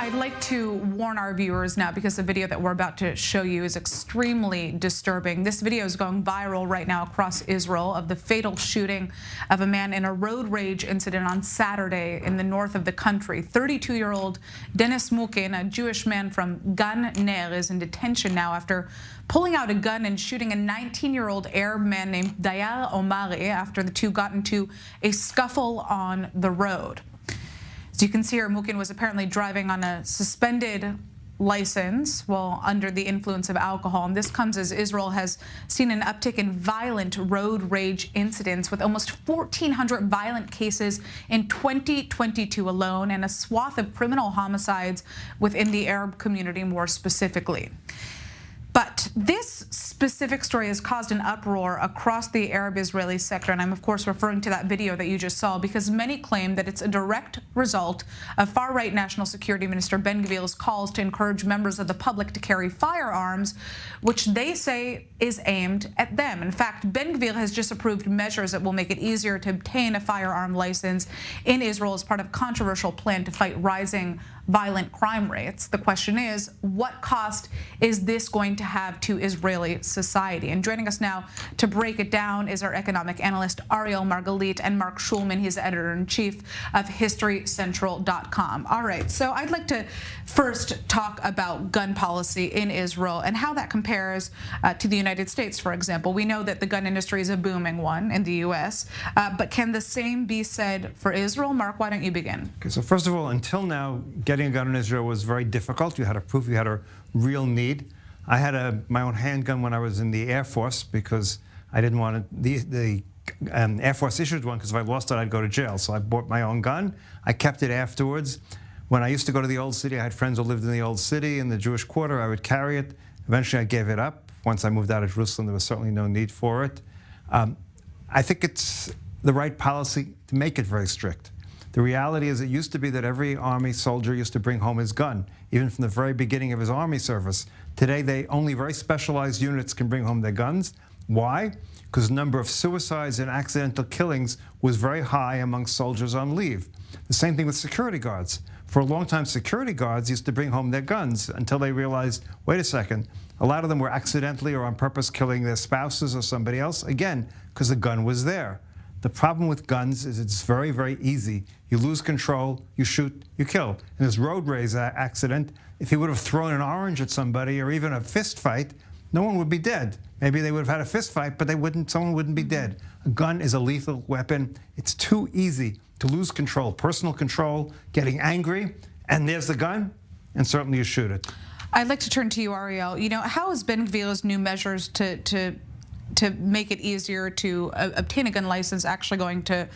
I'd like to warn our viewers now because the video that we're about to show you is extremely disturbing. This video is going viral right now across Israel of the fatal shooting of a man in a road rage incident on Saturday in the north of the country. 32-year-old Dennis Mukin, a Jewish man from Gan Ner, is in detention now after pulling out a gun and shooting a 19-year-old Arab man named Dayar Omari after the two got into a scuffle on the road. As you can see here, Mukin was apparently driving on a suspended license while under the influence of alcohol. And this comes as Israel has seen an uptick in violent road rage incidents with almost 1,400 violent cases in 2022 alone and a swath of criminal homicides within the Arab community more specifically. But this specific story has caused an uproar across the Arab-Israeli sector, and I'm of course referring to that video that you just saw because many claim that it's a direct result of far-right National Security Minister Ben-Gvir's calls to encourage members of the public to carry firearms, which they say is aimed at them. In fact, Ben-Gvir has just approved measures that will make it easier to obtain a firearm license in Israel as part of a controversial plan to fight rising violent crime rates. The question is, what cost is this going to have to Israeli society? And joining us now to break it down is our economic analyst Ariel Margalit and Mark Schulman. He's editor-in-chief of HistoryCentral.com. All right, so I'd like to first talk about gun policy in Israel and how that compares to the United States, for example. We know that the gun industry is a booming one in the U.S., but can the same be said for Israel? Mark, why don't you begin? Okay, so first of all, until now, getting a gun in Israel was very difficult. You had to prove you had a real need. I had my own handgun when I was in the Air Force because I didn't want the Air Force issued one because if I lost it, I'd go to jail. So I bought my own gun. I kept it afterwards. When I used to go to the Old City, I had friends who lived in the Old City, in the Jewish Quarter. I would carry it. Eventually, I gave it up. Once I moved out of Jerusalem, there was certainly no need for it. I think it's the right policy to make it very strict. The reality is it used to be that every Army soldier used to bring home his gun, even from the very beginning of his Army service. Today, only very specialized units can bring home their guns. Why? Because the number of suicides and accidental killings was very high among soldiers on leave. The same thing with security guards. For a long time, security guards used to bring home their guns until they realized, wait a second, a lot of them were accidentally or on purpose killing their spouses or somebody else, again, because the gun was there. The problem with guns is it's very, very easy. You lose control, you shoot, you kill. In this road rage accident, if he would have thrown an orange at somebody or even a fist fight, no one would be dead. Maybe they would have had a fist fight, but someone wouldn't be dead. A gun is a lethal weapon. It's too easy to lose control, personal control, getting angry, and there's the gun, and certainly you shoot it. I'd like to turn to you, Ariel. You know, how is Ben-Gvir's new measures to make it easier to obtain a gun license actually going to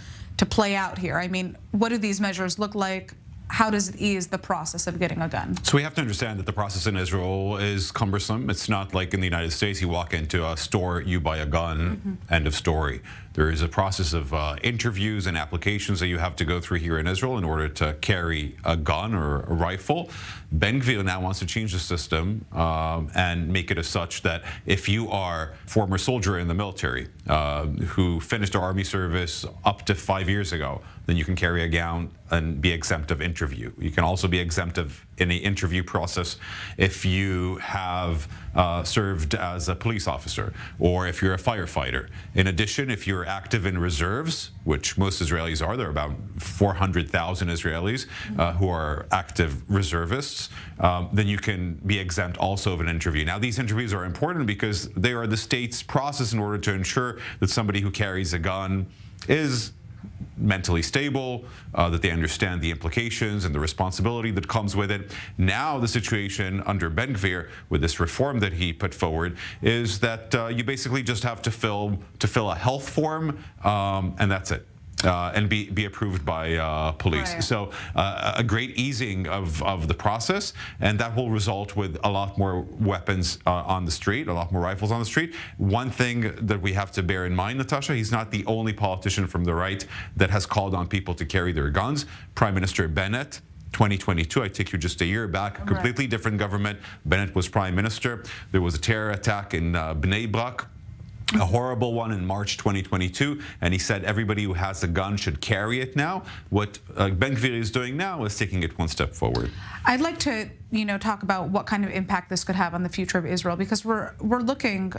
play out here? I mean, what do these measures look like? How does it ease the process of getting a gun? So we have to understand that the process in Israel is cumbersome. It's not like in the United States, you walk into a store, you buy a gun, end of story. There is a process of interviews and applications that you have to go through here in Israel in order to carry a gun or a rifle. Ben-Gvir now wants to change the system and make it as such that if you are a former soldier in the military who finished army service up to 5 years ago, then you can carry a gun and be exempt of interview. You can also be exempt of any interview process if you have served as a police officer or if you're a firefighter. In addition, if you're active in reserves, which most Israelis are, there are about 400,000 Israelis who are active reservists, then you can be exempt also of an interview. Now, these interviews are important because they are the state's process in order to ensure that somebody who carries a gun is mentally stable, that they understand the implications and the responsibility that comes with it. Now the situation under Ben-Gvir with this reform that he put forward is that you basically just have to fill a health form and that's it. And be approved by police. Right. So a great easing of the process, and that will result with a lot more weapons on the street, a lot more rifles on the street. One thing that we have to bear in mind, Natasha, he's not the only politician from the right that has called on people to carry their guns. Prime Minister Bennett, 2022, I take you just a year back, a completely different government. Bennett was prime minister. There was a terror attack in Bnei Brak. a horrible one in March 2022, and he said everybody who has a gun should carry it now. What Ben-Gvir is doing now is taking it one step forward. I'd like to, talk about what kind of impact this could have on the future of Israel, because we're looking,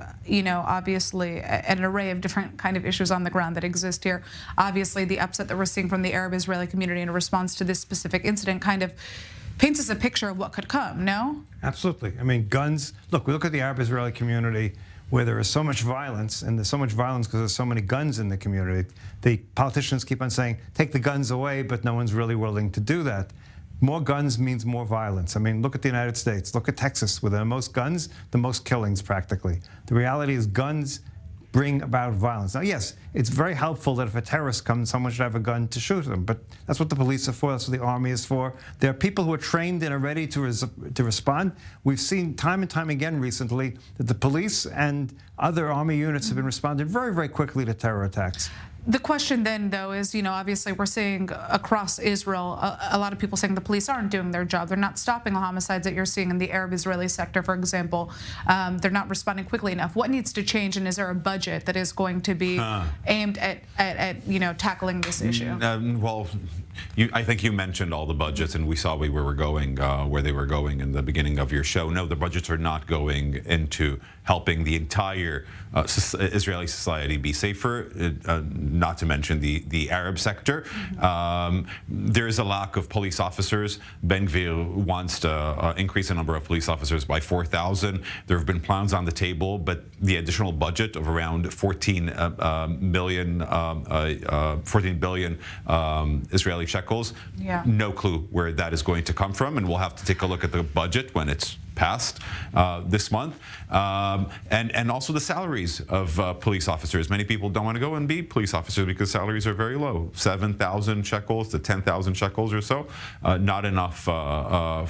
obviously at an array of different kind of issues on the ground that exist here. Obviously, the upset that we're seeing from the Arab-Israeli community in response to this specific incident kind of paints us a picture of what could come, no? Absolutely. I mean, guns, look, we look at the Arab-Israeli community where there is so much violence, and there's so much violence because there's so many guns in the community. The politicians keep on saying, take the guns away, but no one's really willing to do that. More guns means more violence. I mean, look at the United States. Look at Texas, with the most guns, the most killings practically. The reality is guns bring about violence. Now, yes, it's very helpful that if a terrorist comes, someone should have a gun to shoot them, but that's what the police are for, that's what the army is for. There are people who are trained and are ready to respond. We've seen time and time again recently that the police and other army units have been responding very, very quickly to terror attacks. The question then, though, is, obviously we're seeing across Israel a lot of people saying the police aren't doing their job. They're not stopping the homicides that you're seeing in the Arab-Israeli sector, for example. They're not responding quickly enough. What needs to change, and is there a budget that is going to be aimed at tackling this issue? Well, I think you mentioned all the budgets, and we saw where we were going, where they were going in the beginning of your show. No, the budgets are not going into helping the entire Israeli society be safer, not to mention the Arab sector. There is a lack of police officers. Ben-Gvir wants to increase the number of police officers by 4,000. There have been plans on the table, but the additional budget of around 14 billion Israeli shekels, no clue where that is going to come from, and we'll have to take a look at the budget when it's passed this month, and also the salaries of police officers. Many people don't want to go and be police officers because salaries are very low, 7,000 shekels to 10,000 shekels or so. Not enough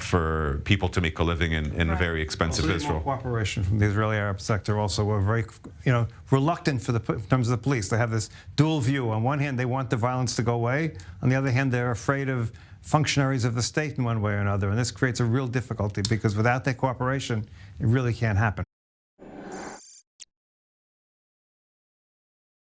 for people to make a living in a very expensive Israel. Cooperation from the Israeli Arab sector also were very, reluctant in terms of the police. They have this dual view. On one hand, they want the violence to go away. On the other hand, they're afraid of functionaries of the state in one way or another, and this creates a real difficulty because without their cooperation, it really can't happen.